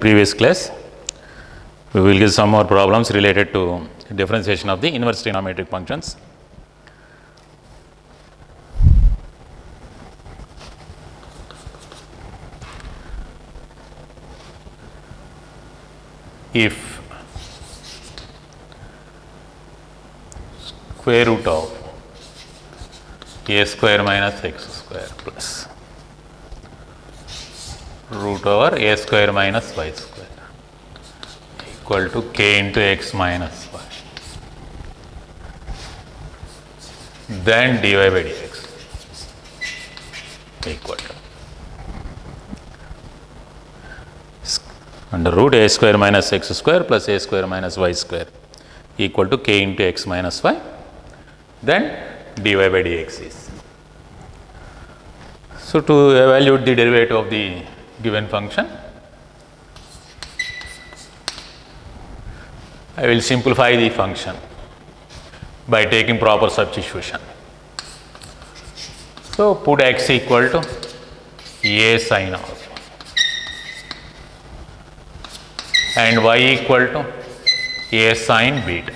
Previous class, we will get some more problems related to differentiation of the inverse trigonometric functions. If square root of a square minus x square plus root over a square minus y square equal to k into x minus y, then dy by dx equal to under root a square minus x square plus a square minus y square equal to k into x minus y, then dy by dx is. So, to evaluate the derivative of the given function, I will simplify the function by taking proper substitution. So, put x equal to a sin alpha and y equal to a sin beta.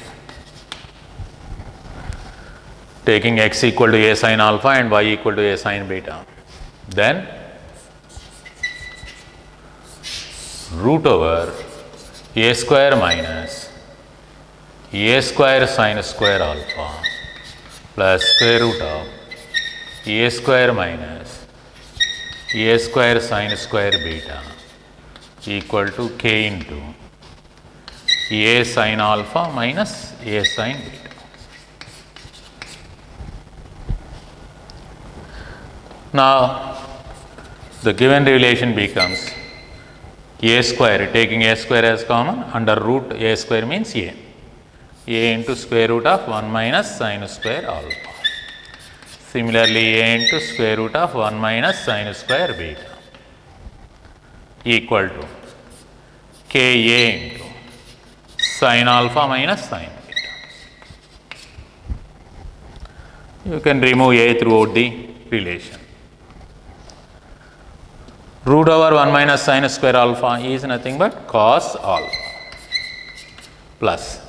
Taking x equal to a sin alpha and y equal to a sin beta, then root over a square minus a square sin square alpha plus square root of a square minus a square sin square beta equal to k into a sin alpha minus a sin beta. Now, the given relation becomes a square, taking a square as common, under root a square means a into square root of 1 minus sin square alpha. Similarly, a into square root of 1 minus sin square beta equal to k a into sin alpha minus sin beta. You can remove a throughout the relation. Root over 1 minus sin square alpha is nothing but cos alpha plus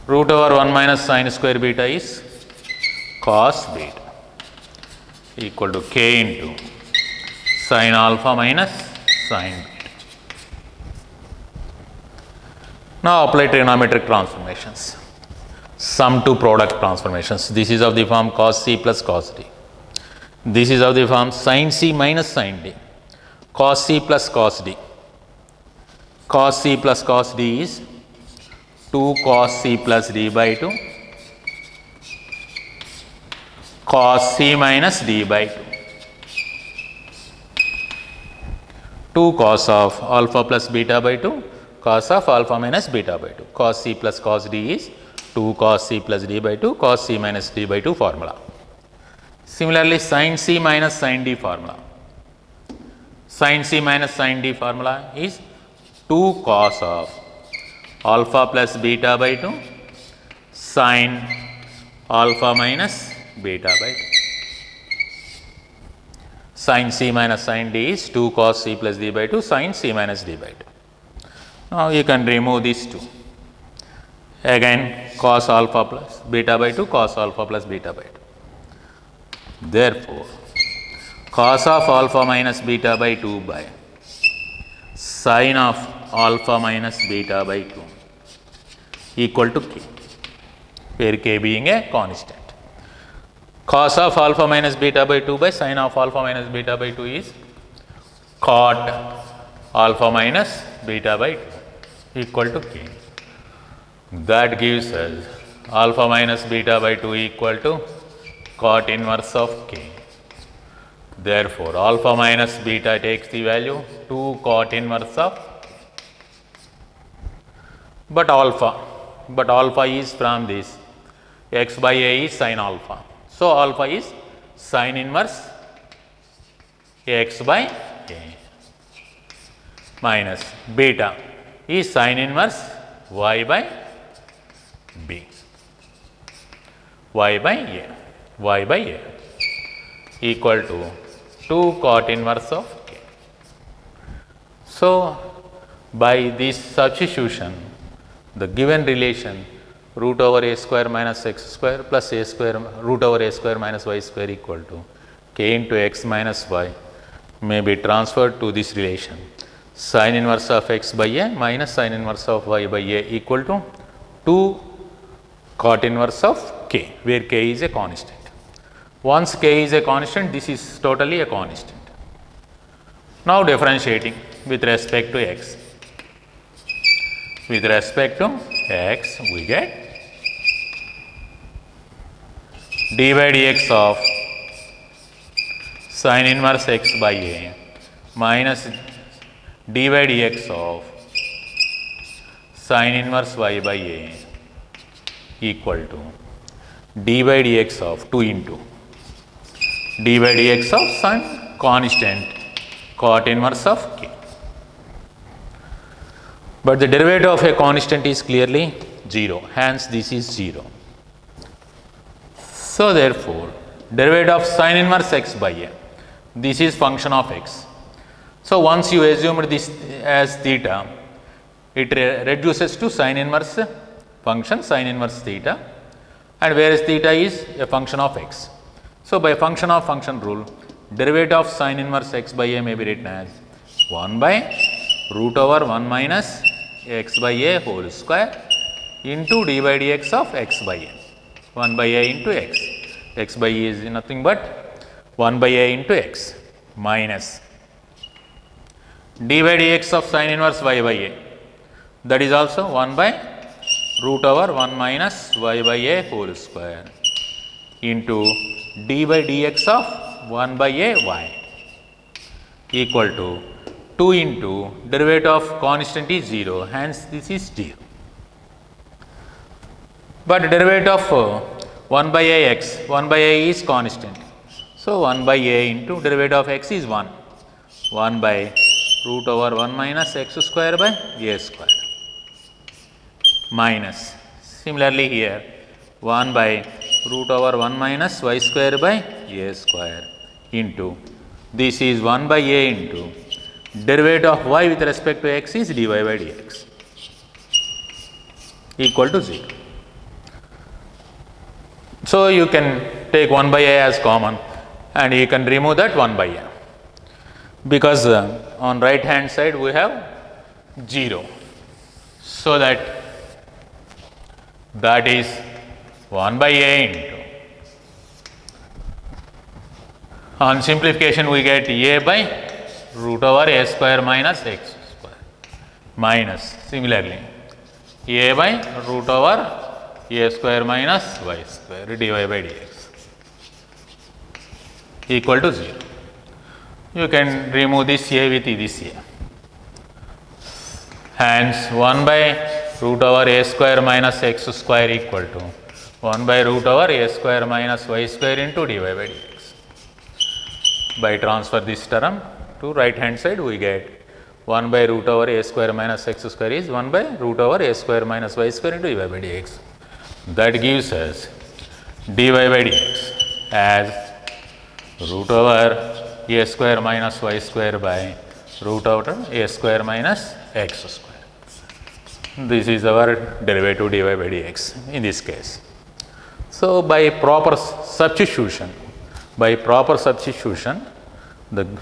root over 1 minus sin square beta is cos beta equal to k into sin alpha minus sin beta. Now, apply trigonometric transformations. Sum to product transformations. This is of the form cos c plus cos d. This is of the form sin c minus sin d. Cos c plus cos d. Cos c plus cos d is 2 cos c plus d by 2 cos c minus d by 2. 2 cos of alpha plus beta by 2 cos of alpha minus beta by 2. Cos c plus cos d is 2 cos c plus d by 2 cos c minus d by 2 formula. Similarly, sin c minus sin d formula. Sin c minus sin d formula is 2 cos of alpha plus beta by 2 sin alpha minus beta by 2. Sin c minus sin d is 2 cos c plus d by 2 sin c minus d by 2. Now, you can remove these two. Again, cos alpha plus beta by 2 cos alpha plus beta by 2. Therefore, cos of alpha minus beta by 2 by sin of alpha minus beta by 2 equal to k, where k being a constant. Cos of alpha minus beta by 2 by sin of alpha minus beta by 2 is cot alpha minus beta by 2 equal to k. That gives us alpha minus beta by 2 equal to cot inverse of k. Therefore, alpha minus beta takes the value 2 cot inverse of k. But alpha is from this, x by a is sin alpha. So, alpha is sin inverse x by a minus beta is sin inverse y by b, y by a equal to 2 cot inverse of k. So, By this substitution, the given relation root over a square minus x square plus a square root over a square minus y square equal to k into x minus y may be transferred to this relation sin inverse of x by a minus sin inverse of y by a equal to 2 cot inverse of k, where k is a constant. Once k is a constant, this is totally a constant. Now differentiating with respect to x. With respect to x, we get d by dx of sin inverse x by a minus d by dx of sin inverse y by a equal to d by dx of 2 into d by dx of some constant cot inverse of k. But the derivative of a constant is clearly 0, hence this is 0. So therefore, derivative of sin inverse x by a, this is function of x. So once you assume this as theta, it reduces to sin inverse function sin inverse theta, and whereas theta is a function of x. So by function of function rule, derivative of sin inverse x by a may be written as 1 by root over 1 minus x by a whole square into d by dx of x by a. 1 by a into x. X by a is nothing but 1 by a into x minus d by dx of sin inverse y by a. That is also 1 by root over 1 minus y by a whole square into d by dx of 1 by a y equal to 2 into derivative of constant is 0, hence this is 0. But derivative of 1 by a x, 1 by a is constant. So 1 by a into derivative of x is 1. 1 by root over 1 minus x square by a square minus. Similarly here 1 by root over 1 minus y square by a square into this is 1 by a into derivative of y with respect to x is dy by dx equal to 0. So you can take 1 by a as common and you can remove that 1 by a, because on right hand side we have 0. So that is 1 by a into, on simplification we get a by root over a square minus x square minus similarly a by root over a square minus y square dy by dx equal to 0. You can remove this a with this a. Hence 1 by root over a square minus x square equal to 1 by root over a square minus y square into dy by dx. By transfer this term to right hand side, we get 1 by root over a square minus x square is 1 by root over a square minus y square into dy by dx. That gives us dy by dx as root over a square minus y square by root over a square minus x square. This is our derivative dy by dx in this case. So by proper substitution,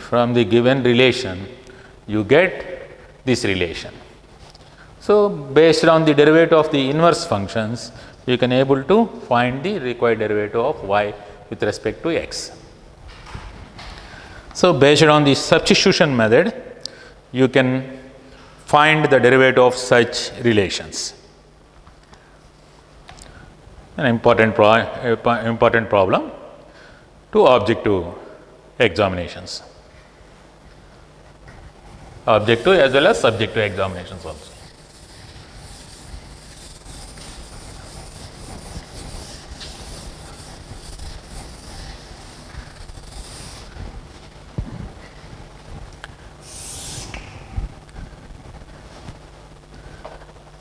from the given relation, you get this relation. So based on the derivative of the inverse functions, you can able to find the required derivative of y with respect to x. So based on the substitution method, you can find the derivative of such relations. An important problem to objective examinations. Objective as well as subjective examinations also.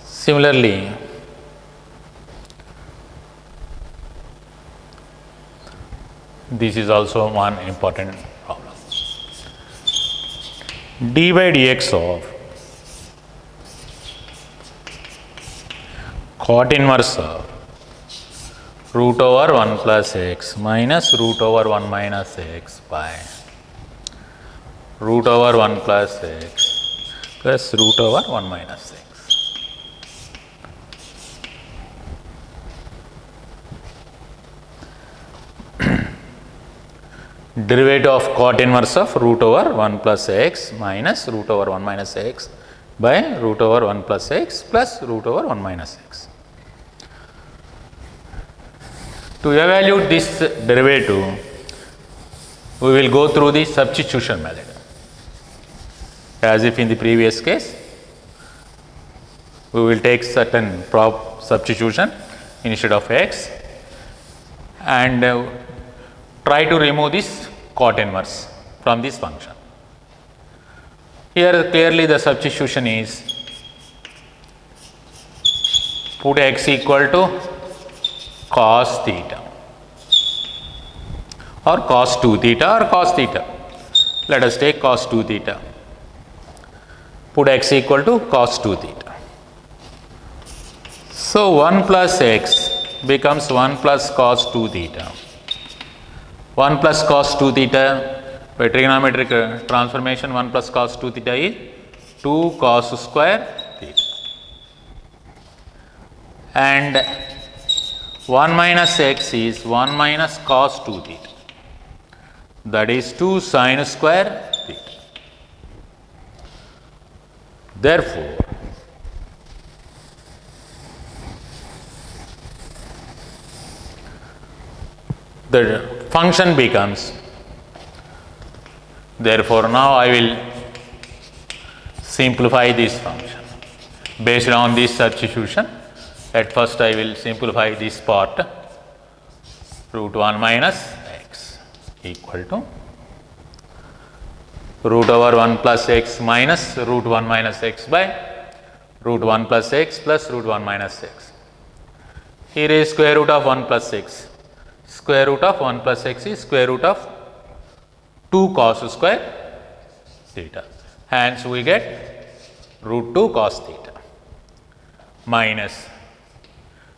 Similarly, this is also one important problem. D by dx of cot inverse of root over 1 plus x minus root over 1 minus x by root over 1 plus x plus root over 1 minus x. Derivative of cot inverse of root over 1 plus x minus root over 1 minus x by root over 1 plus x plus root over 1 minus x. To evaluate this derivative, we will go through the substitution method. As if in the previous case, we will take certain substitution instead of x and try to remove this cot inverse from this function. Here clearly the substitution is put x equal to cos theta or cos 2 theta or cos theta. Let us take cos 2 theta. Put x equal to cos 2 theta. So 1 plus x becomes 1 plus cos 2 theta. 1 plus cos 2 theta by trigonometric transformation, 1 plus cos 2 theta is 2 cos square theta. And 1 minus x is 1 minus cos 2 theta. That is 2 sin square theta. Therefore, the function becomes, therefore now I will simplify this function based on this substitution. At first I will simplify this part, root 1 minus x equal to root over 1 plus x minus root 1 minus x by root 1 plus x plus root 1 minus x. Here is square root of 1 plus x. Square root of 1 plus x is square root of 2 cos square theta. Hence we get root 2 cos theta minus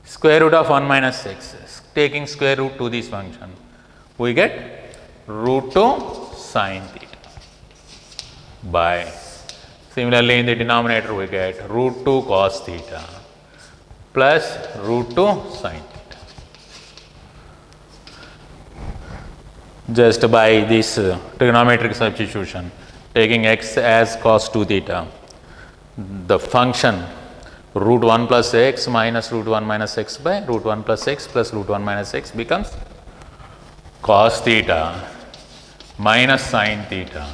square root of 1 minus x. Taking square root to this function, we get root 2 sin theta by, similarly in the denominator we get root 2 cos theta plus root 2 sin theta. Just by this trigonometric substitution, taking x as cos 2 theta, the function root 1 plus x minus root 1 minus x by root 1 plus x plus root 1 minus x becomes cos theta minus sin theta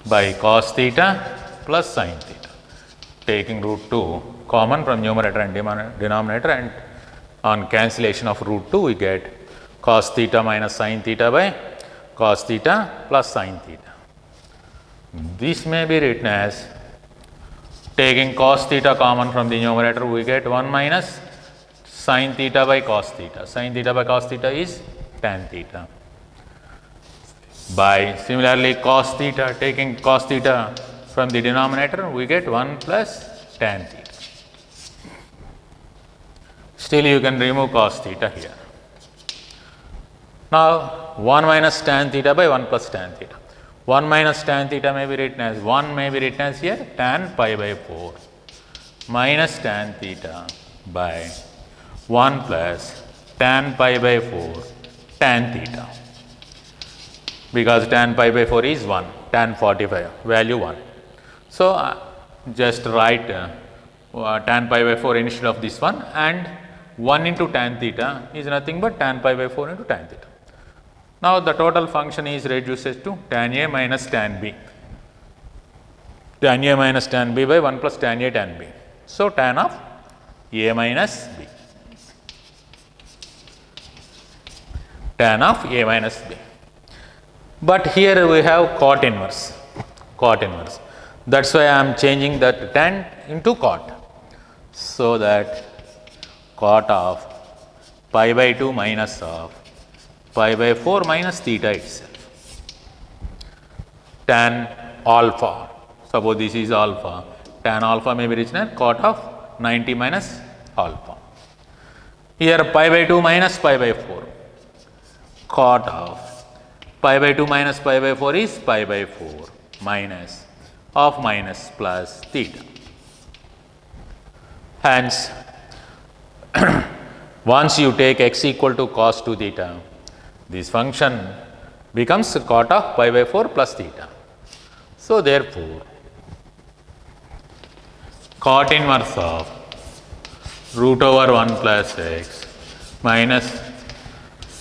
by cos theta plus sin theta. Taking root 2 common from numerator and denominator, and on cancellation of root 2 we get cos theta minus sin theta by cos theta plus sin theta. This may be written as, taking cos theta common from the numerator, we get 1 minus sin theta by cos theta. Sin theta by cos theta is tan theta. By similarly cos theta, taking cos theta from the denominator, we get 1 plus tan theta. Still you can remove cos theta here. Now 1 minus tan theta by 1 plus tan theta. 1 minus tan theta may be written as, 1 may be written as here tan pi by 4 minus tan theta by 1 plus tan pi by 4 tan theta, because tan pi by 4 is 1, tan 45 value 1. So just write tan pi by 4 instead of this one, and 1 into tan theta is nothing but tan pi by 4 into tan theta. Now the total function is reduces to tan A minus tan B. Tan A minus tan B by 1 plus tan A tan B. So tan of A minus B. Tan of A minus B. But here we have cot inverse. Cot inverse. That's why I am changing that tan into cot. So that cot of pi by 2 minus of pi by 4 minus theta itself. Tan alpha, suppose this is alpha, tan alpha may be written as cot of 90 minus alpha. Here pi by 2 minus pi by 4. Cot of pi by 2 minus pi by 4 is pi by 4 minus of minus plus theta. Hence, once you take x equal to cos 2 theta, this function becomes cot of pi by 4 plus theta. So, therefore, cot inverse of root over 1 plus x minus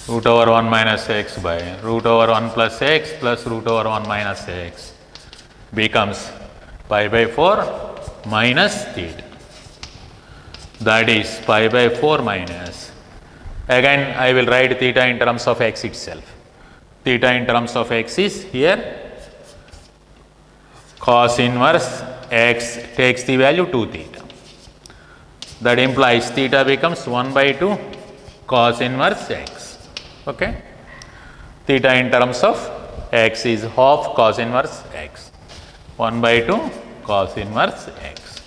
root over 1 minus x by root over 1 plus x plus root over 1 minus x becomes pi by 4 minus theta. That is pi by 4 minus, again I will write theta in terms of x itself. Theta in terms of x is here cos inverse x takes the value 2 theta. That implies theta becomes 1 by 2 cos inverse x. Okay? Theta in terms of x is half cos inverse x. 1 by 2 cos inverse x.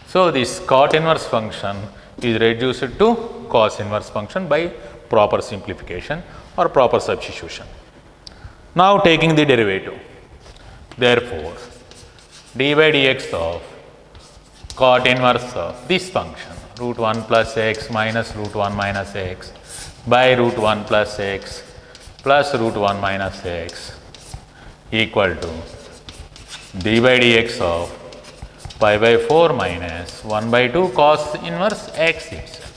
So, this cot inverse function is reduced to cos inverse function by proper simplification or proper substitution. Now, taking the derivative. Therefore, d by dx of cot inverse of this function root 1 plus x minus root 1 minus x by root 1 plus x plus root 1 minus x equal to d by dx of pi by 4 minus 1 by 2 cos inverse x itself.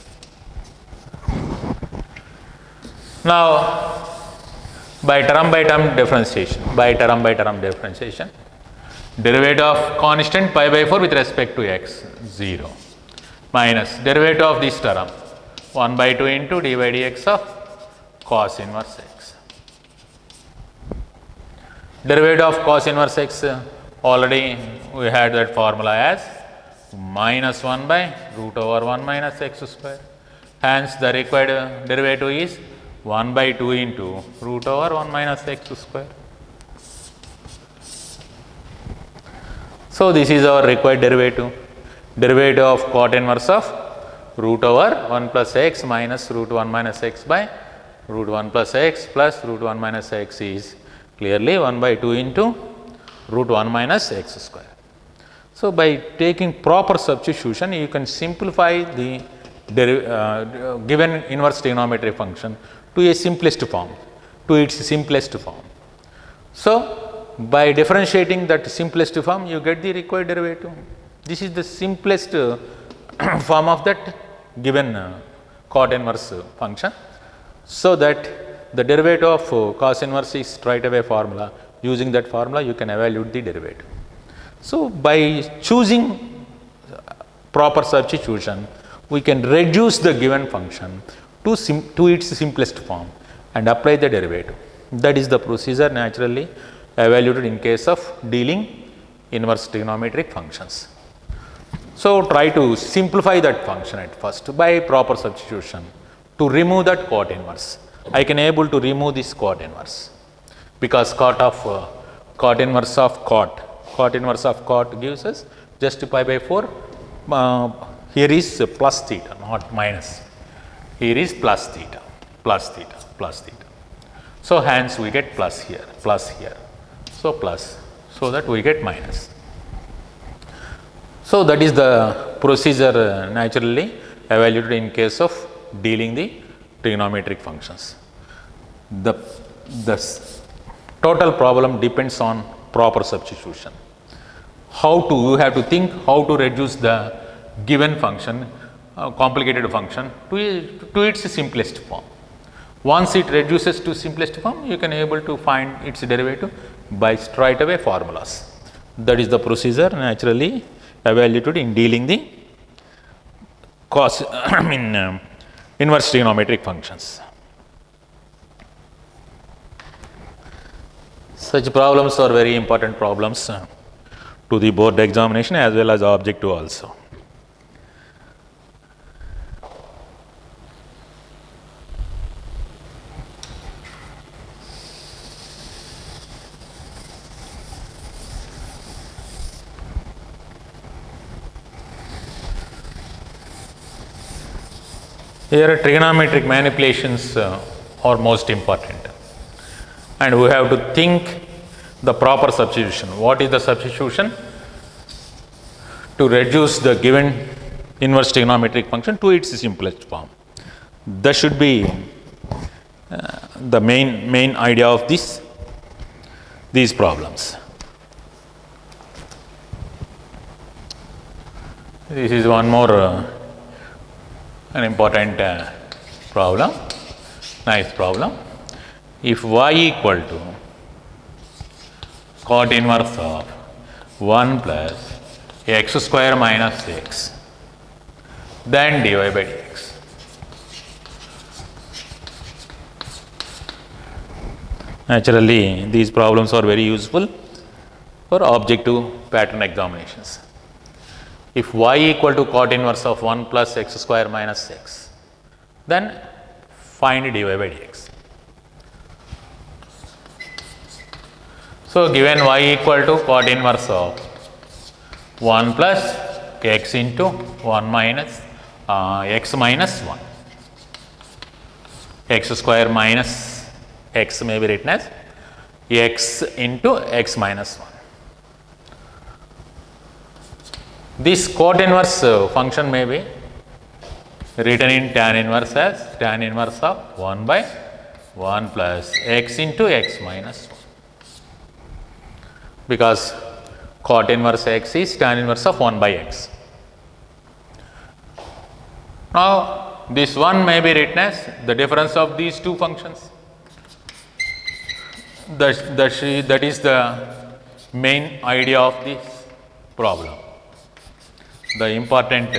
Now, by term differentiation, derivative of constant pi by 4 with respect to x 0 minus derivative of this term 1 by 2 into d by dx of cos inverse x. Derivative of cos inverse x, already we had that formula as minus 1 by root over 1 minus x square. Hence, the required derivative is 1 by 2 into root over 1 minus x square. So, this is our required derivative. Derivative of cot inverse of root over 1 plus x minus root 1 minus x by root 1 plus x plus root 1 minus x is clearly 1 by 2 into root 1 minus x square. So, by taking proper substitution, you can simplify the given inverse trigonometric function to a simplest form, to its simplest form. So, by differentiating that simplest form, you get the required derivative. This is the simplest form of that given cot inverse function. So, that the derivative of cos inverse is straight away formula. Using that formula, you can evaluate the derivative. So, by choosing proper substitution, we can reduce the given function to its simplest form and apply the derivative. That is the procedure naturally evaluated in case of dealing inverse trigonometric functions. So, try to simplify that function at first by proper substitution to remove that cot inverse. I can able to remove this cot inverse because cot inverse of cot gives us just pi by 4. Here is plus theta, not minus. Here is plus theta. So, hence we get plus here. So, plus, so that we get minus. So, that is the procedure naturally evaluated in case of dealing the trigonometric functions. The total problem depends on proper substitution. You have to think how to reduce the given function, complicated function to its simplest form. Once it reduces to simplest form, you can able to find its derivative by straight away formulas. That is the procedure naturally evaluated in dealing the inverse trigonometric functions. Such problems are very important problems to the board examination as well as objective also. Here trigonometric manipulations are most important, and we have to think the proper substitution. What is the substitution? To reduce the given inverse trigonometric function to its simplest form. That should be the main idea of these problems. This is one more an important problem, nice problem. If y equal to cot inverse of 1 plus x square minus x, then dy by dx. Naturally, these problems are very useful for objective pattern examinations. If y equal to cot inverse of 1 plus x square minus x, then find dy by dx. So, given y equal to cot inverse of 1 plus x into 1 minus x minus 1, x square minus x may be written as x into x minus 1. This cot inverse function may be written in tan inverse as tan inverse of 1 by 1 plus x into x minus 1, because cot inverse x is tan inverse of 1 by x. Now, this one may be written as the difference of these two functions. That is the main idea of this problem, the important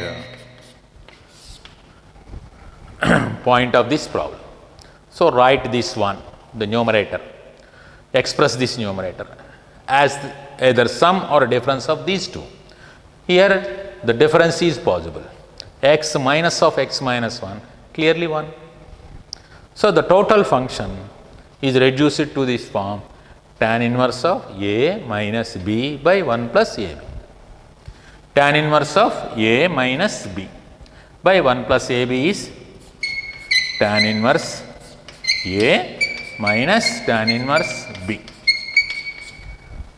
point of this problem. So, write this one, the numerator, express this numerator as either sum or difference of these two. Here the difference is possible, x minus of x minus 1, clearly 1. So, the total function is reduced to this form, tan inverse of a minus b by 1 plus ab. Tan inverse of a minus b by 1 plus ab is tan inverse a minus tan inverse b.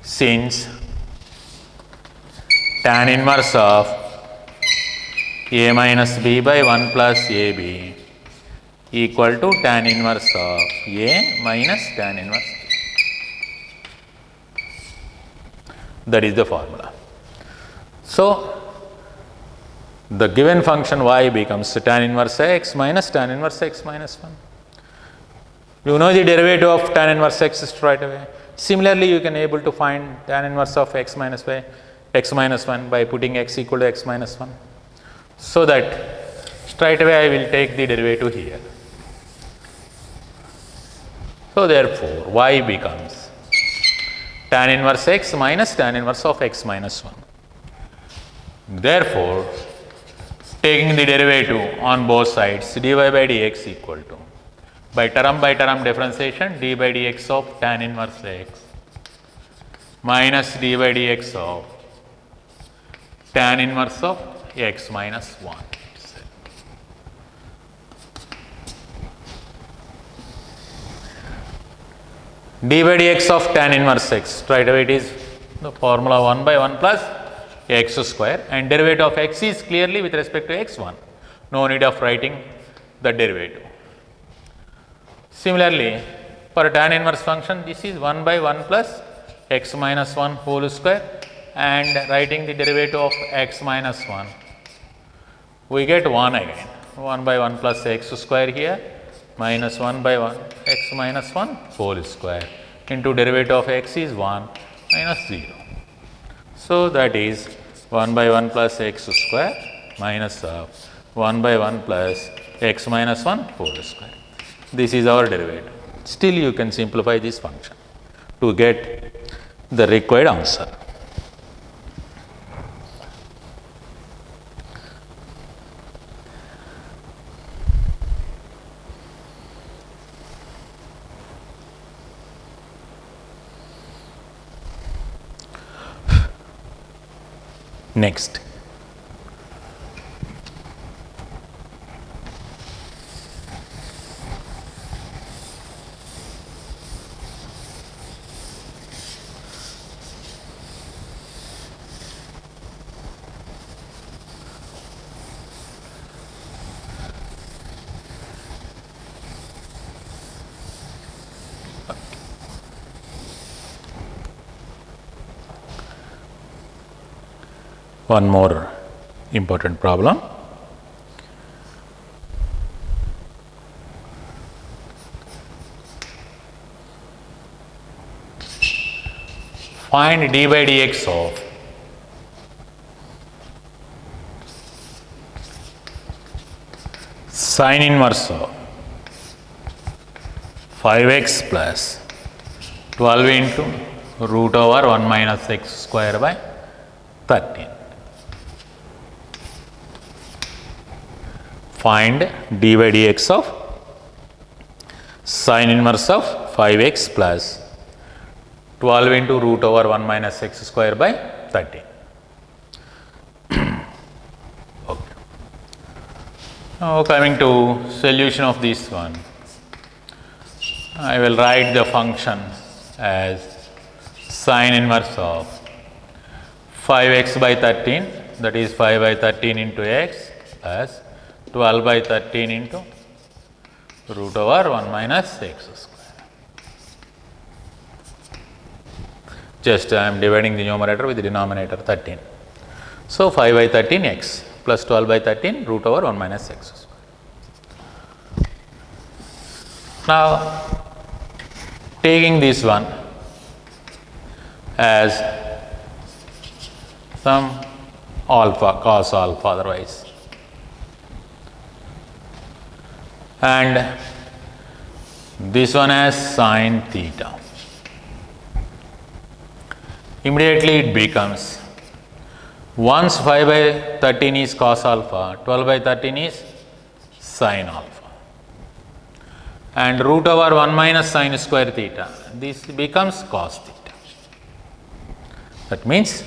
Since tan inverse of a minus b by 1 plus ab equal to tan inverse of a minus tan inverse b. That is the formula. So, the given function y becomes tan inverse x minus tan inverse x minus 1. You know the derivative of tan inverse x straight away. Similarly, you can able to find tan inverse of x minus y, x minus 1 by putting x equal to x minus 1. So that straight away I will take the derivative here. So therefore, y becomes tan inverse x minus tan inverse of x minus 1. Therefore, taking the derivative on both sides, dy by dx equal to, by term differentiation, d by dx of tan inverse x minus d by dx of tan inverse of x minus 1. D by dx of tan inverse x, straight away it is the formula 1 by 1 plus x square, and derivative of x is clearly with respect to x1. No need of writing the derivative. Similarly, for tan inverse function, this is 1 by 1 plus x minus 1 whole square, and writing the derivative of x minus 1, we get 1 again, 1 by 1 plus x square here minus 1 by 1 x minus 1 whole square into derivative of x is 1 minus 0. So, that is 1 by 1 plus x square minus 1 by 1 plus x minus 1 whole square. This is our derivative. Still you can simplify this function to get the required answer. Next, one more important problem. Find d by dx of sine inverse of 5x plus 12 into root over 1 minus x square by 13. Find d by dx of sine inverse of 5x plus 12 into root over 1 minus x square by 13. Okay. Now coming to solution of this one, I will write the function as sine inverse of 5x by 13, that is 5 by 13 into x plus 12 by 13 into root over 1 minus x square. Just I am dividing the numerator with the denominator 13. So 5 by 13 x plus 12 by 13 root over 1 minus x square. Now taking this one as some alpha, cos alpha otherwise, and this one as sine theta. Immediately it becomes, once 5 by 13 is cos alpha, 12 by 13 is sine alpha, and root over 1 minus sine square theta, this becomes cos theta. That means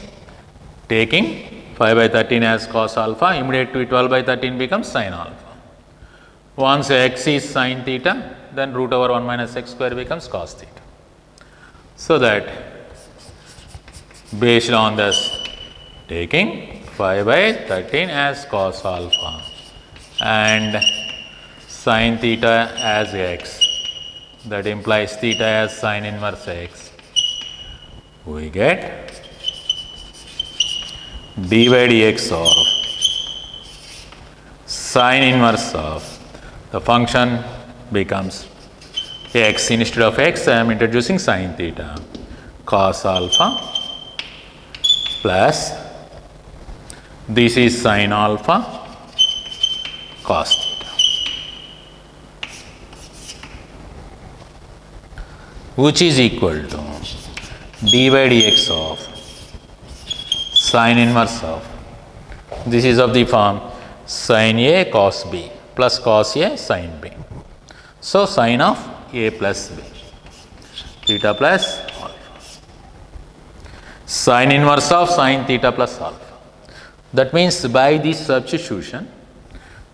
taking 5 by 13 as cos alpha, immediately 12 by 13 becomes sine alpha. Once x is sine theta, then root over 1 minus x square becomes cos theta. So that based on this, taking 5 by 13 as cos alpha and sine theta as x, that implies theta as sine inverse x, we get d by dx of sine inverse of, the function becomes x, instead of x I am introducing sine theta, cos alpha plus this is sine alpha cos theta, which is equal to d by dx of sine inverse of, this is of the form sin A cos B plus cos A sin B. So sine of A plus B, theta plus alpha, sine inverse of sine theta plus alpha. That means by this substitution,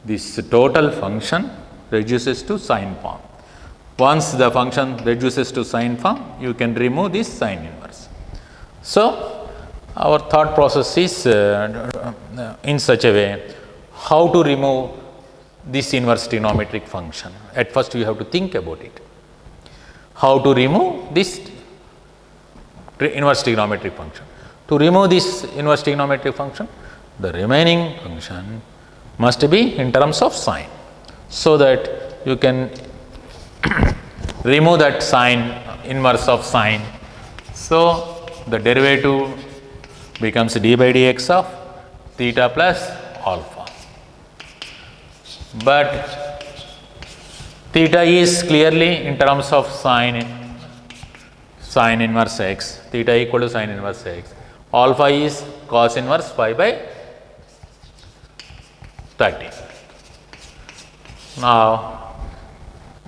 this total function reduces to sine form. Once the function reduces to sine form, you can remove this sine inverse. So our thought process is in such a way, how to remove this inverse trigonometric function. At first you have to think about it. How to remove this inverse trigonometric function. To remove this inverse trigonometric function, the remaining function must be in terms of sine, so that you can remove that sine inverse of sine. So the derivative becomes d by dx of theta plus alpha. But theta is clearly in terms of sine inverse x, theta equal to sine inverse x. Alpha is cos inverse 5 by 13. Now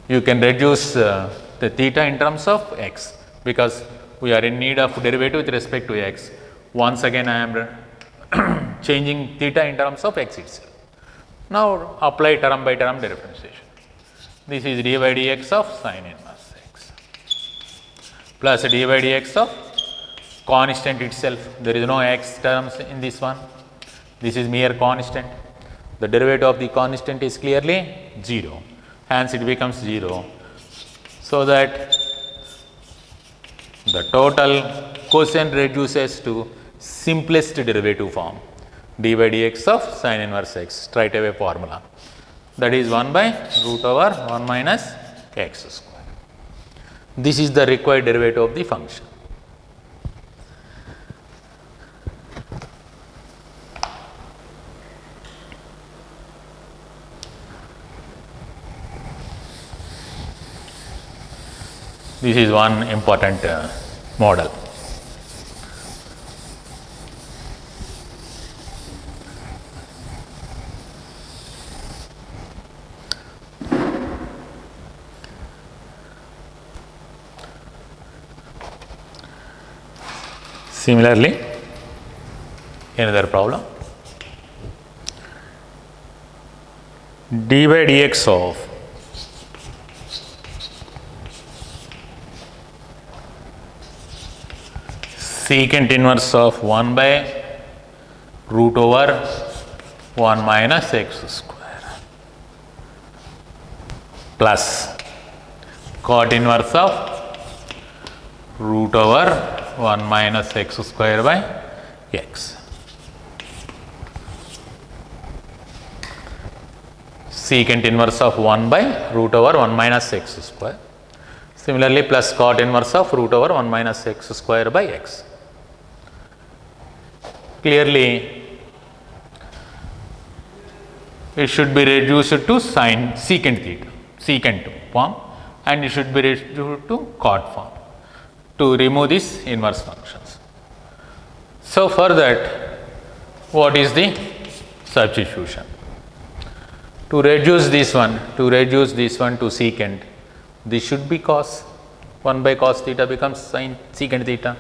you can reduce the theta in terms of x, because we are in need of derivative with respect to x. Once again I am changing theta in terms of x itself. Now apply term by term differentiation. This is d by dx of sine inverse x plus d by dx of constant itself. There is no x terms in this one. This is mere constant. The derivative of the constant is clearly 0. Hence it becomes 0. So that the total quotient reduces to simplest derivative form. d by dx of sin inverse x, straight away formula. That is 1 by root over 1 minus x square. This is the required derivative of the function. This is one important model. Similarly, another problem, d by dx of secant inverse of 1 by root over 1 minus x square plus cot inverse of root over 1 minus x square by x. Secant inverse of 1 by root over 1 minus x square. Similarly, plus cot inverse of root over 1 minus x square by x. Clearly, it should be reduced to sin secant theta, secant form, and it should be reduced to cot form to remove these inverse functions. So, for that, what is the substitution? To reduce this one to secant, this should be cos. 1 by cos theta becomes sin secant theta.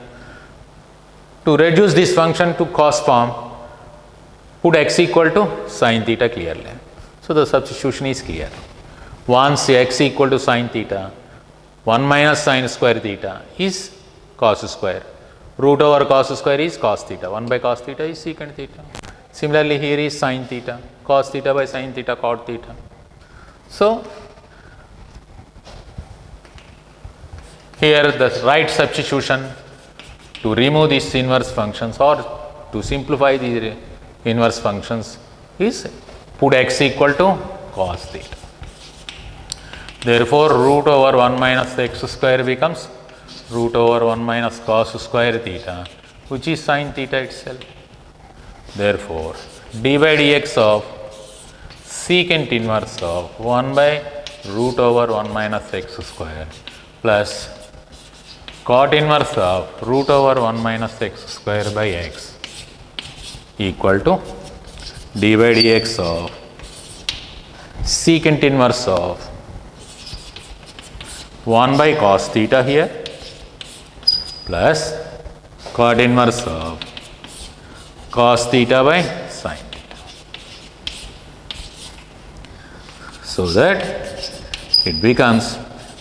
To reduce this function to cos form, put x equal to sin theta clearly. So, the substitution is clear. Once x equal to sin theta, 1 minus sin square theta is cos square. Root over cos square is cos theta. 1 by cos theta is secant theta. Similarly, here is sin theta. Cos theta by sin theta, cot theta. So, here the right substitution to remove these inverse functions or to simplify the inverse functions is put x equal to cos theta. Therefore, root over 1 minus x square becomes root over 1 minus cos square theta, which is sin theta itself. Therefore, d by dx of secant inverse of 1 by root over 1 minus x square plus cot inverse of root over 1 minus x square by x equal to d by dx of secant inverse of 1 by cos theta here plus cot inverse of cos theta by sin theta. So that it becomes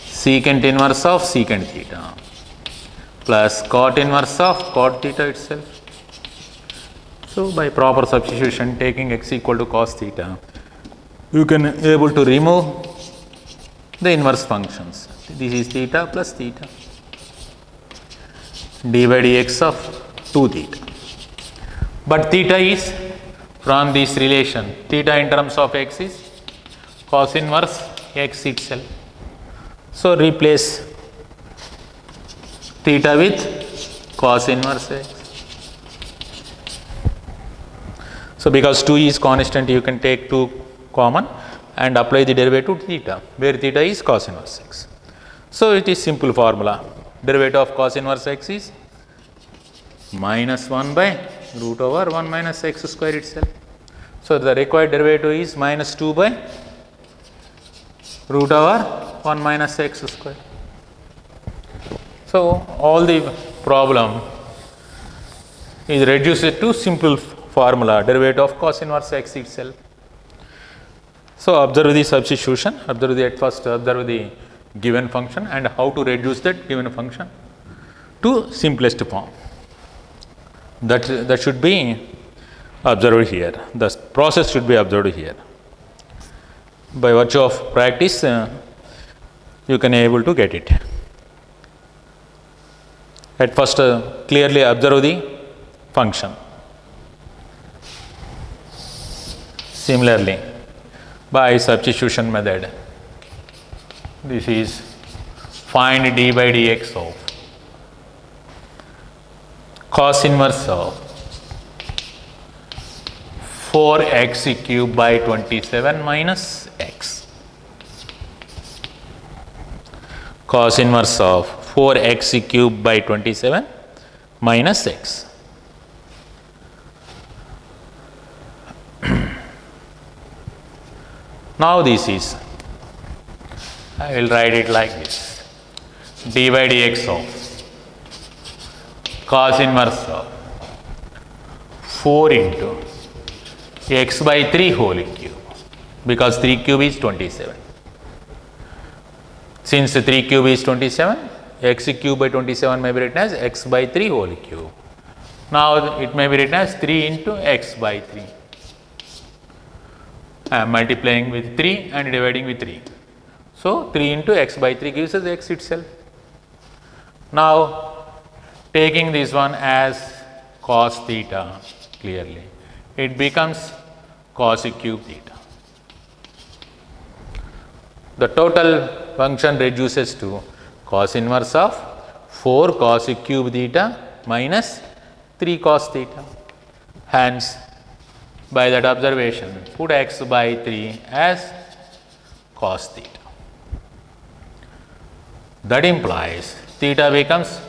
secant inverse of secant theta plus cot inverse of cot theta itself. So, by proper substitution taking x equal to cos theta, you can able to remove the inverse functions. This is theta plus theta, d by dx of 2 theta. But theta is from this relation, theta in terms of x is cos inverse x itself. So, replace theta with cos inverse x. So, because 2 is constant, you can take 2 common and apply the derivative to theta, where theta is cos inverse x. So, it is simple formula. Derivative of cos inverse x is minus 1 by root over 1 minus x square itself. So, the required derivative is minus 2 by root over 1 minus x square. So, all the problem is reduced to simple formula, derivative of cos inverse x itself. So, observe the substitution, at first observe the given function and how to reduce that given function to simplest form. That should be observed here. The process should be observed here. By virtue of practice, you can able to get it. At first, clearly observe the function. Similarly, by substitution method, this is find d by dx of cos inverse of 4x cube by 27 minus x. Cos inverse of 4x cube by 27 minus x. Now this is, I will write it like this, d by dx of cos inverse of 4 into x by 3 whole cube, because 3 cube is 27. Since 3 cube is 27, x cube by 27 may be written as x by 3 whole cube. Now it may be written as 3 into x by 3. I am multiplying with 3 and dividing with 3. So 3 into x by 3 gives us x itself. Now taking this one as cos theta clearly, it becomes cos cube theta. The total function reduces to cos inverse of 4 cos cube theta minus 3 cos theta. Hence, by that observation, put x by 3 as cos theta. That implies theta becomes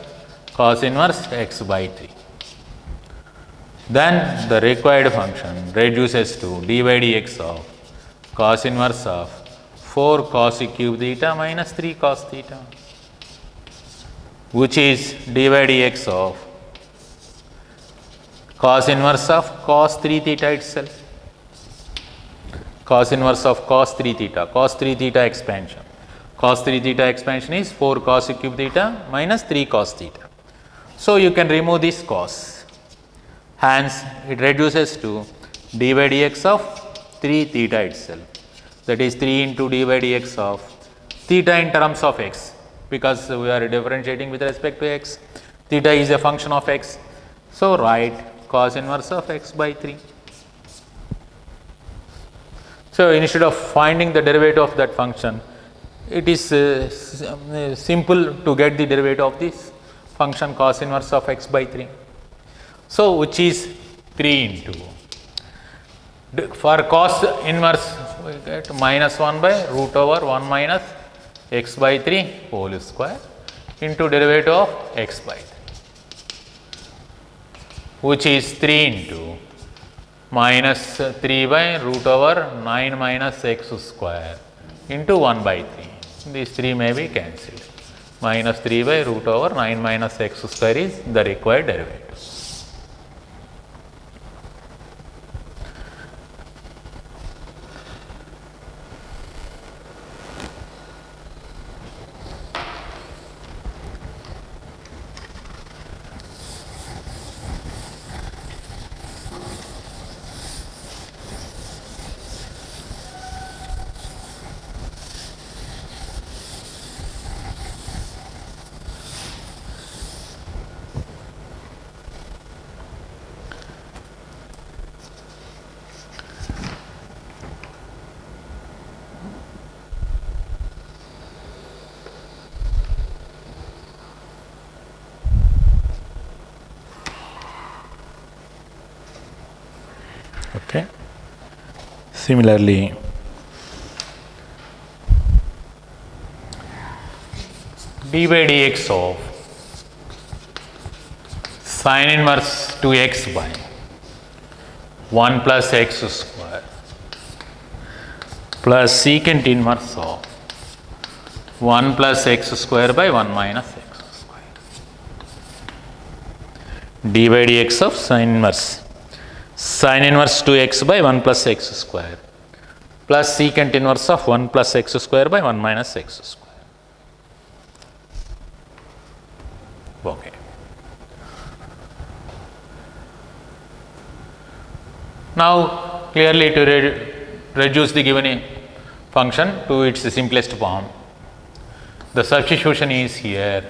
cos inverse x by 3. Then the required function reduces to d by dx of cos inverse of 4 cos cube theta minus 3 cos theta, which is d by dx of cos inverse of cos 3 theta itself. Cos inverse of cos 3 theta, cos 3 theta expansion. Cos 3 theta expansion is 4 cos cube theta minus 3 cos theta. So you can remove this cos. Hence, it reduces to d by dx of 3 theta itself. That is 3 into d by dx of theta in terms of x, because we are differentiating with respect to x. Theta is a function of x. So write cos inverse of x by 3. So instead of finding the derivative of that function, it is simple to get the derivative of this function cos inverse of x by 3. So which is 3 into, for cos inverse we get minus 1 by root over 1 minus x by 3 whole square into derivative of x by 3, which is 3 into minus 3 by root over 9 minus x square into 1 by 3. These 3 may be cancelled. Minus 3 by root over 9 minus x square is the required derivative. Okay. Similarly, d by dx of sin inverse 2x by 1 plus x square plus secant inverse of 1 plus x square by 1 minus x square. d by dx of sin inverse 2x by 1 plus x square plus secant inverse of 1 plus x square by 1 minus x square. Okay. Now clearly to reduce the given function to its simplest form, the substitution is here.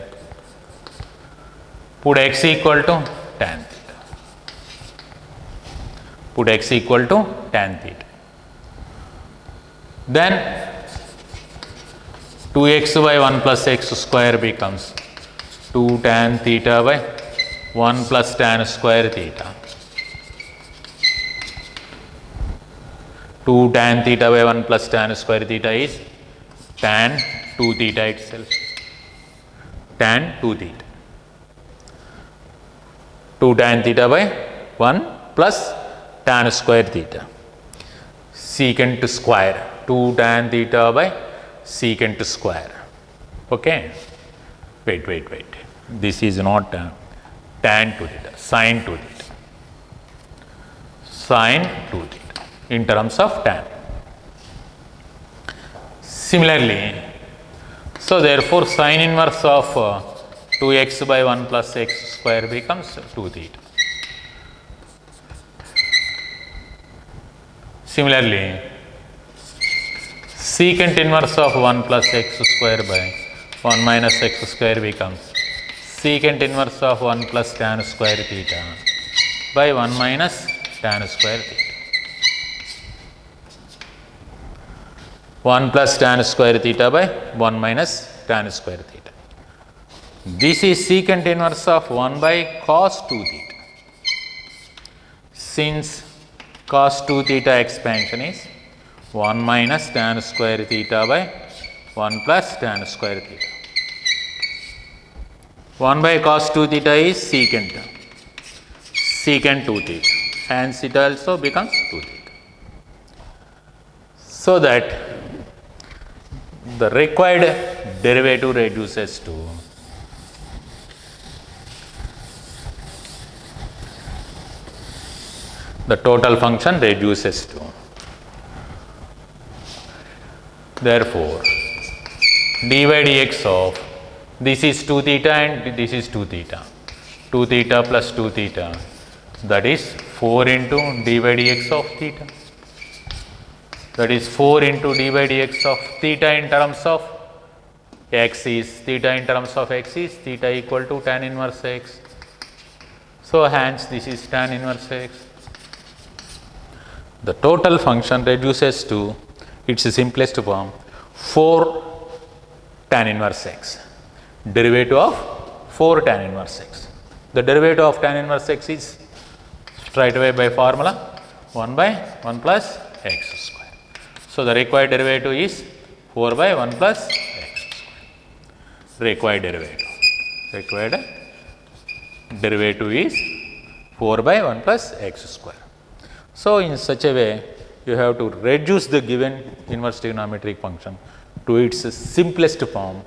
Put x equal to tan theta. Put x equal to tan theta. Then 2x by 1 plus x square becomes 2 tan theta by 1 plus tan square theta. 2 tan theta by 1 plus tan square theta is tan 2 theta itself. Tan 2 theta. 2 tan theta by 1 plus tan square theta. Secant square. 2 tan theta by secant square. Okay. Wait. This is not tan 2 theta. Sin 2 theta. Sin 2 theta in terms of tan. Similarly, so therefore sin inverse of 2x by 1 plus x square becomes 2 theta. Similarly, secant inverse of 1 plus x square by 1 minus x square becomes secant inverse of 1 plus tan square theta by 1 minus tan square theta. 1 plus tan square theta by 1 minus tan square theta. This is secant inverse of 1 by cos 2 theta. Since cos 2 theta expansion is 1 minus tan square theta by 1 plus tan square theta. 1 by cos 2 theta is secant 2 theta, hence it also becomes 2 theta. So that the required derivative reduces to the total function reduces to. Therefore, dy dx of this is 2 theta and this is 2 theta. 2 theta plus 2 theta, that is 4 into dy dx of theta. That is 4 into dy dx of theta in terms of x is theta in terms of x is theta equal to tan inverse x. So hence this is tan inverse x. The total function reduces to its simplest form 4 tan inverse x. Derivative of 4 tan inverse x. The derivative of tan inverse x is straight away by formula 1 by 1 plus x square. So the required derivative is 4 by 1 plus x square. Required derivative is 4 by 1 plus x square. So in such a way, you have to reduce the given inverse trigonometric function to its simplest form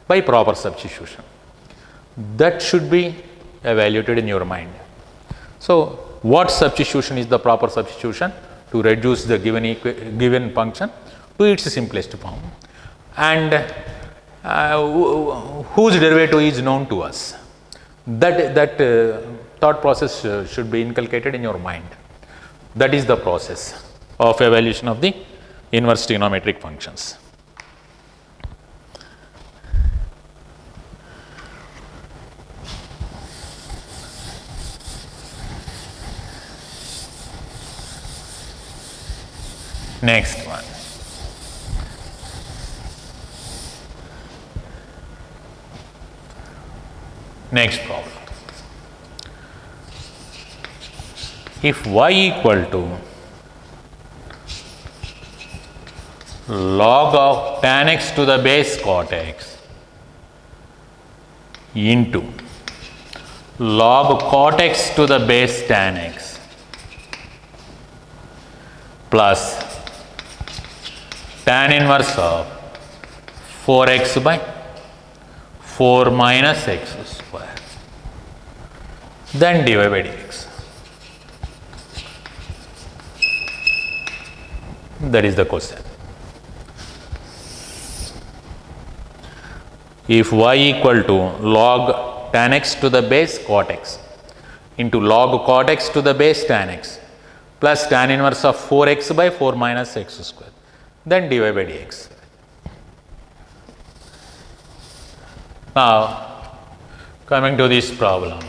by proper substitution. That should be evaluated in your mind. So what substitution is the proper substitution to reduce the given function to its simplest form, and whose derivative is known to us? That thought process should be inculcated in your mind. That is the process of evaluation of the inverse trigonometric functions. Next one. Next problem. If y equal to log of tan x to the base cot x into log cot x to the base tan x plus tan inverse of 4x by 4 minus x square, then dy by dx. That is the question. If y equal to log tan x to the base cot x into log cot x to the base tan x plus tan inverse of 4x by 4 minus x square, then dy by dx. Now, coming to this problem,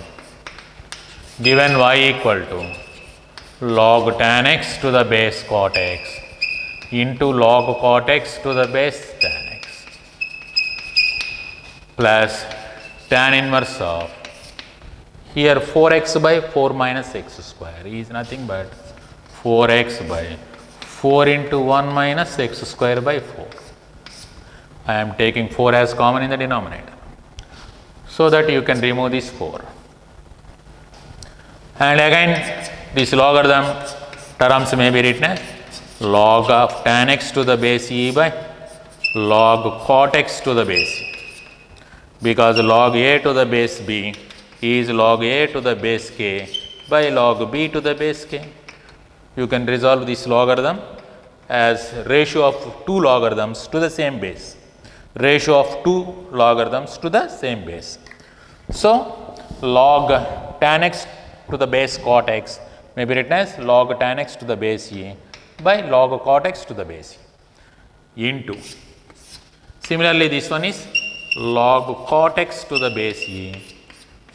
given y equal to log tan x to the base cot x into log cot x to the base tan x plus tan inverse of here 4x by 4 minus x square is nothing but 4x by 4 into 1 minus x square by 4. I am taking 4 as common in the denominator so that you can remove this 4. And again this logarithm terms may be written as log of tan x to the base e by log cot x to the base e, because log a to the base b is log a to the base k by log b to the base k. You can resolve this logarithm as ratio of two logarithms to the same base, ratio of two logarithms to the same base. So log tan x to the base cot x may be written as log tan x to the base e by log cot x to the base e into, similarly this one is log cot x to the base e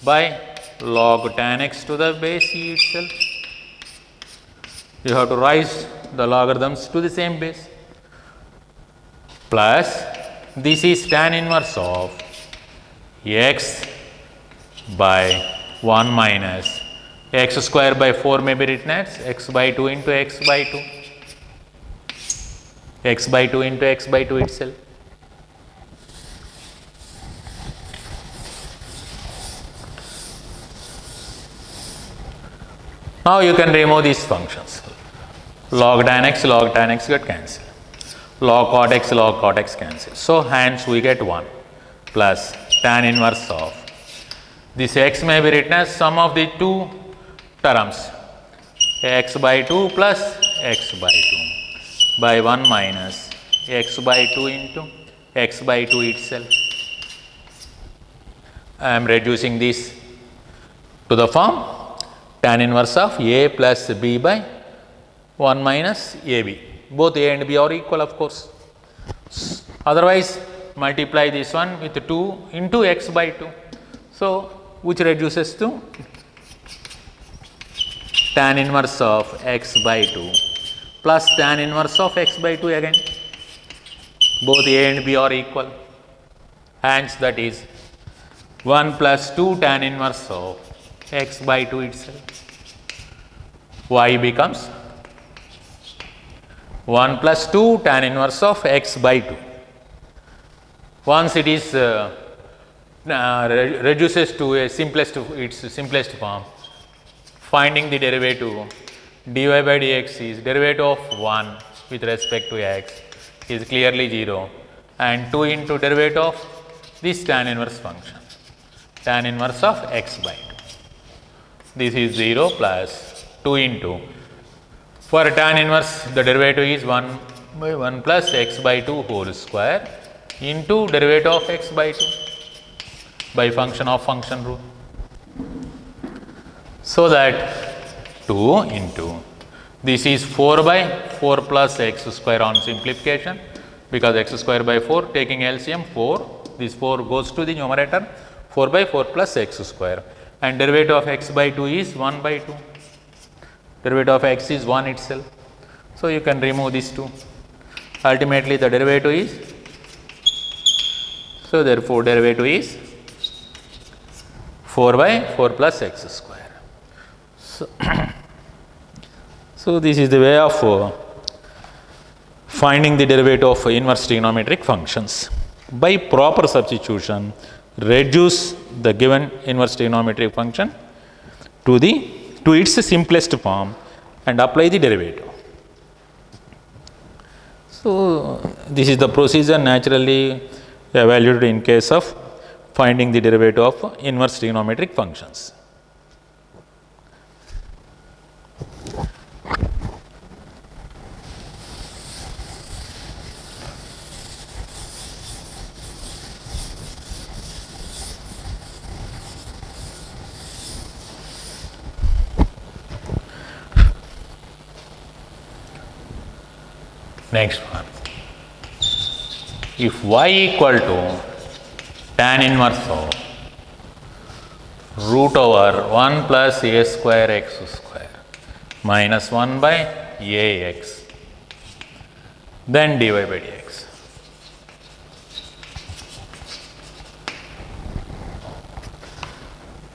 by log tan x to the base e itself. You have to raise the logarithms to the same base, plus this is tan inverse of x by 1 minus x square by 4 may be written as x by 2 into x by 2, x by 2 into x by 2 itself. Now you can remove these functions. Log tan x get cancelled. Log cot x cancel. So hence we get 1 plus tan inverse of this x may be written as sum of the two terms x by 2 plus x by 2 by 1 minus x by 2 into x by 2 itself. I am reducing this to the form tan inverse of a plus b by 1 minus ab. Both a and b are equal, of course. Otherwise multiply this one with 2 into x by 2. So which reduces to tan inverse of x by 2 plus tan inverse of x by 2 again. Both a and b are equal. Hence that is 1 plus 2 tan inverse of x by 2 itself. Y becomes 1 plus 2 tan inverse of x by 2. Once it is reduces to its simplest form, finding the derivative dy by dx is derivative of 1 with respect to x is clearly 0, and 2 into derivative of this tan inverse function, tan inverse of x by 2. This is 0 plus 2 into, for tan inverse the derivative is 1 by 1 plus x by 2 whole square into derivative of x by 2 by function of function rule. So that 2 into, this is 4 by 4 plus x square on simplification, because x square by 4 taking LCM 4, this 4 goes to the numerator, 4 by 4 plus x square, and derivative of x by 2 is 1 by 2. Derivative of x is 1 itself. So you can remove these 2. Ultimately the derivative is, so therefore derivative is 4 by 4 plus x square. So this is the way of finding the derivative of inverse trigonometric functions. By proper substitution, reduce the given inverse trigonometric function to its simplest form and apply the derivative. So this is the procedure naturally evaluated in case of finding the derivative of inverse trigonometric functions. Next one, if y equal to tan inverse of root over 1 plus a square x square minus 1 by ax then dy by dx.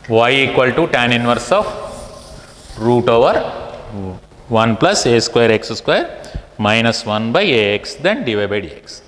Y equal to tan inverse of root over 1 plus a square x square minus 1 by ax, then dy by dx.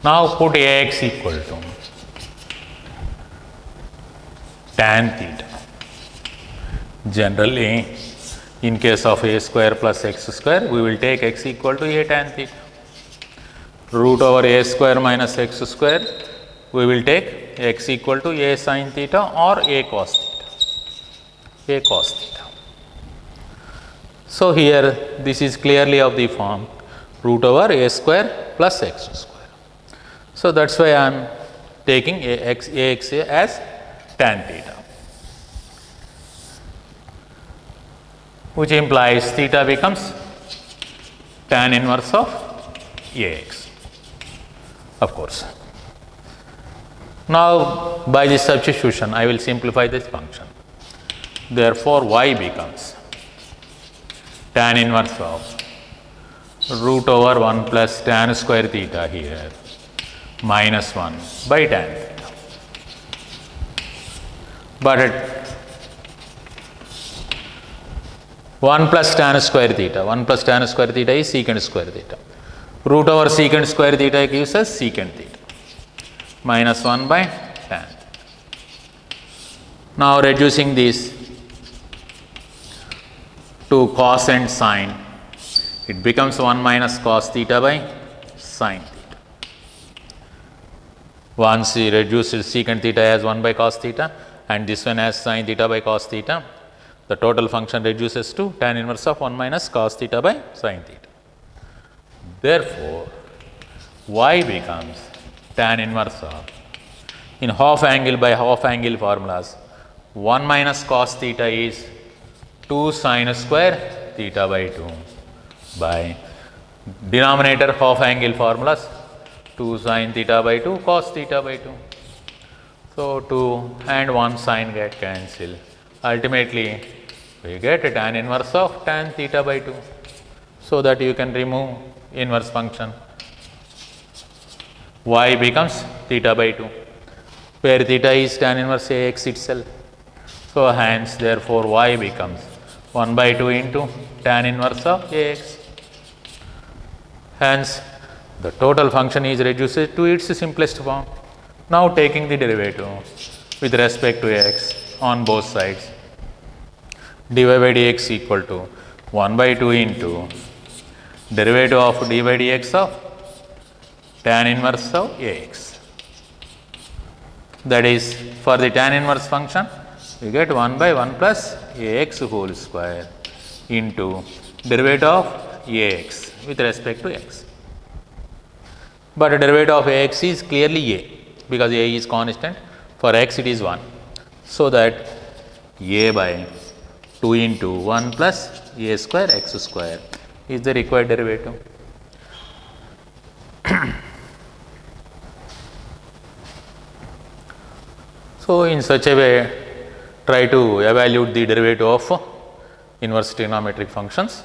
Now put ax equal to tan theta. Generally, in case of a square plus x square, we will take x equal to a tan theta. Root over a square minus x square, we will take x equal to a sin theta or a cos theta. A cos theta. So here this is clearly of the form root over a square plus x square. So that's why I am taking ax as tan theta, which implies theta becomes tan inverse of ax, of course. Now by this substitution I will simplify this function. Therefore y becomes tan inverse of root over 1 plus tan square theta here minus 1 by tan theta. But at 1 plus tan square theta, 1 plus tan square theta is secant square theta. Root over secant square theta gives us secant theta minus 1 by tan. Now reducing this to cos and sine, it becomes 1 minus cos theta by sine theta. Once we reduce secant theta as 1 by cos theta and this one as sine theta by cos theta, the total function reduces to tan inverse of 1 minus cos theta by sine theta. Therefore, y becomes tan inverse of, in half angle by half angle formulas, 1 minus cos theta is 2 sine square theta by 2 by denominator half angle formulas 2 sine theta by 2 cos theta by 2. So 2 and 1 sine get cancelled. Ultimately, we get a tan inverse of tan theta by 2, so that you can remove inverse function. Y becomes theta by 2, where theta is tan inverse ax itself. So hence, therefore, y becomes 1 by 2 into tan inverse of ax. Hence, the total function is reduced to its simplest form. Now taking the derivative with respect to x on both sides, dy by dx equal to 1 by 2 into derivative of dy by dx of tan inverse of ax. That is, for the tan inverse function, we get 1 by 1 plus ax whole square into derivative of ax with respect to x. But the derivative of ax is clearly a, because a is constant. For x it is 1. So that a by 2 into 1 plus a square x square is the required derivative. So in such a way, try to evaluate the derivative of inverse trigonometric functions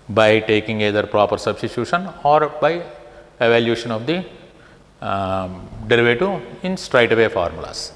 by taking either proper substitution or by evaluation of the derivative in straightaway formulas.